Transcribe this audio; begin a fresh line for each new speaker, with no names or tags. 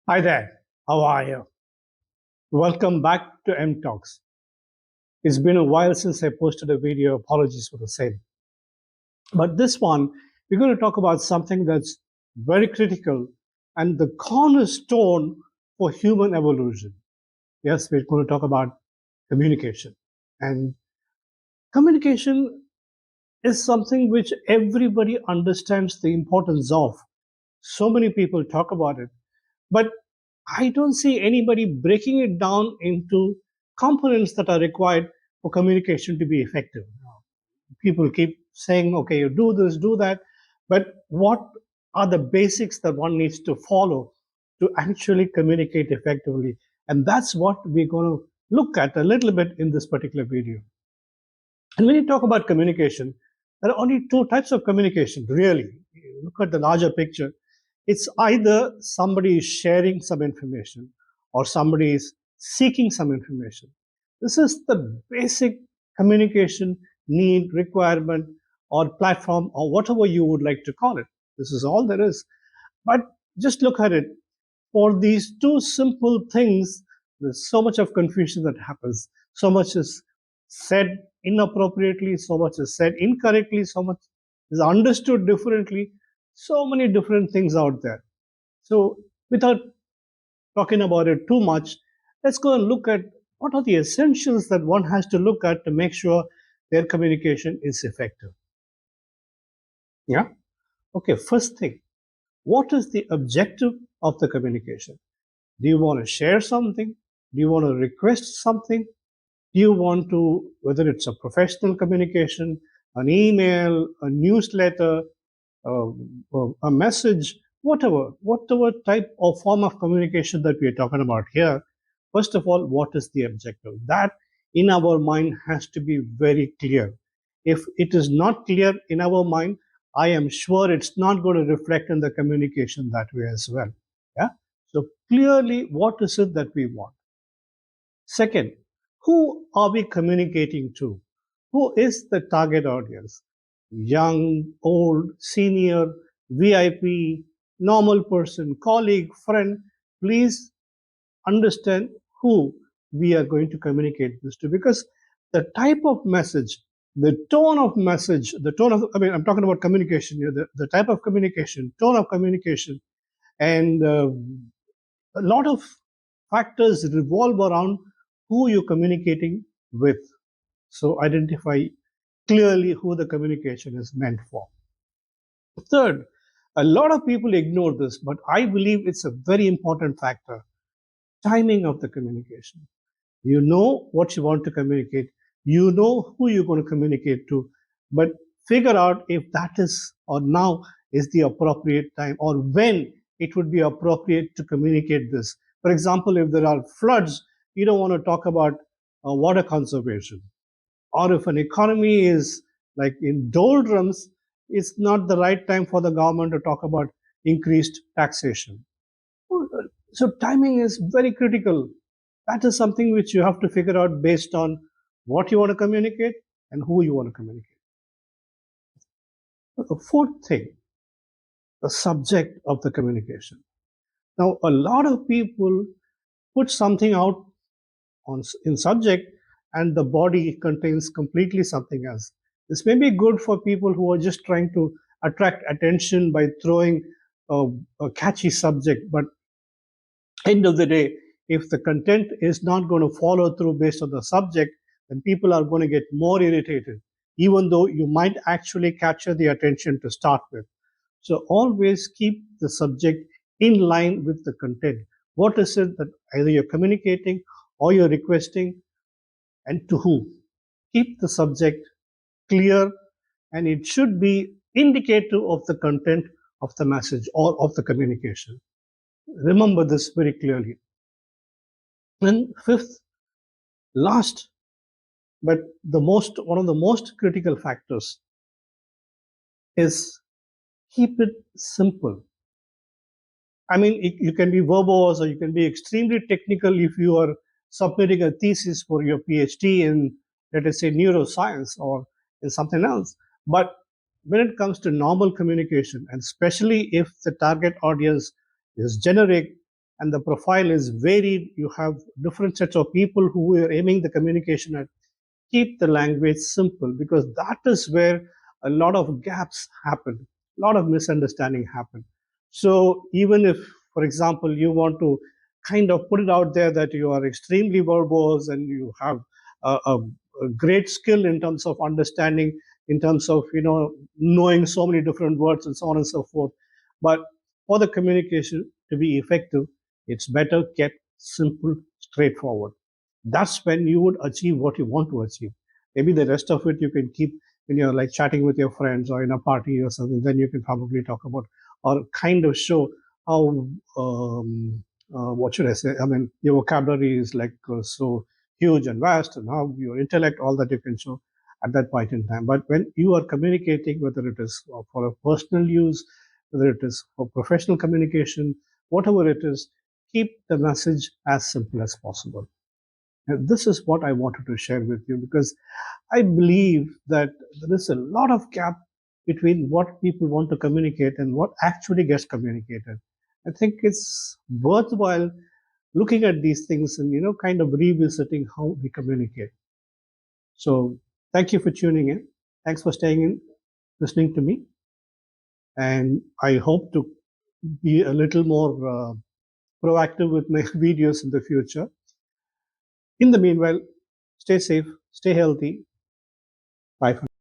Hi there, how are you? Welcome back to M Talks. It's been a while since I posted a video, apologies for the same. But this one, we're going to talk about something that's very critical and the cornerstone for human evolution. Yes, we're going to talk about communication. And communication is something which everybody understands the importance of. So many people talk about it, but I don't see anybody breaking it down into components that are required for communication to be effective. People keep saying, okay, you do this, do that, but what are the basics that one needs to follow to actually communicate effectively? And that's what we're going to look at a little bit in this particular video. And when you talk about communication, there are only two types of communication, really. You look at the larger picture. It's either somebody is sharing some information or somebody is seeking some information. This is the basic communication need, requirement, or platform, or whatever you would like to call it. This is all there is. But just look at it. For these two simple things, there's so much of confusion that happens. So much is said inappropriately, so much is said incorrectly, so much is understood differently, so many different things out there. So, without talking about it too much, let's go and look at what are the essentials that one has to look at to make sure their communication is effective. Yeah? Okay, first thing, what is the objective of the communication? Do you want to share something? Do you want to request something? Do you want to, whether it's a professional communication, an email, a newsletter, uh, a message, whatever type or form of communication that we are talking about here, first of all, what is the objective? That in our mind has to be very clear. If it is not clear in our mind, I am sure it's not going to reflect in the communication that way as well. Yeah. So clearly, what is it that we want? Second, who are we communicating to? Who is the target audience? Young, old, senior, VIP, normal person, colleague, friend. Please understand who we are going to communicate this to, because the type of message, the tone of message, the tone of, I mean, I'm talking about communication here, the type of communication, tone of communication, and a lot of factors revolve around who you're communicating with. So identify clearly who the communication is meant for. Third, a lot of people ignore this, but I believe it's a very important factor. Timing of the communication. You know what you want to communicate, you know who you're going to communicate to, but figure out if that is or now is the appropriate time or when it would be appropriate to communicate this. For example, if there are floods, you don't want to talk about water conservation. Or if an economy is like in doldrums, it's not the right time for the government to talk about increased taxation. So timing is very critical. That is something which you have to figure out based on what you want to communicate and who you want to communicate. The fourth thing, the subject of the communication. Now, a lot of people put something out in subject and the body contains completely something else. This may be good for people who are just trying to attract attention by throwing a catchy subject, but end of the day, if the content is not going to follow through based on the subject, then people are going to get more irritated, even though you might actually capture the attention to start with. So always keep the subject in line with the content. What is it that either you're communicating or you're requesting, and to who? Keep the subject clear, and it should be indicative of the content of the message or of the communication. Remember this very clearly. And fifth, last, but the most one of the most critical factors is keep it simple. I mean, you can be verbose or you can be extremely technical if you are submitting a thesis for your PhD in, let us say, neuroscience or in something else. But when it comes to normal communication, and especially if the target audience is generic and the profile is varied. You have different sets of people who are aiming the communication at. Keep the language simple, because that is where a lot of gaps happen, a lot of misunderstanding happen. So even if, for example, you want to kind of put it out there that you are extremely verbose and you have a great skill in terms of understanding, in terms of knowing so many different words and so on and so forth, but for the communication to be effective, it's better kept simple, straightforward. That's when you would achieve what you want to achieve. Maybe the rest of it you can keep when you're like chatting with your friends or in a party or something. Then you can probably talk about or kind of show how what should I say? I mean, your vocabulary is like so huge and vast, and how your intellect, all that you can show at that point in time. But when you are communicating, whether it is for a personal use, whether it is for professional communication, whatever it is, keep the message as simple as possible. And this is what I wanted to share with you, because I believe that there is a lot of gap between what people want to communicate and what actually gets communicated. I think it's worthwhile looking at these things and kind of revisiting how we communicate. So thank you for tuning in. Thanks for staying in, listening to me, and I hope to be a little more proactive with my videos in the future. In the meanwhile, stay safe, stay healthy. Bye for now.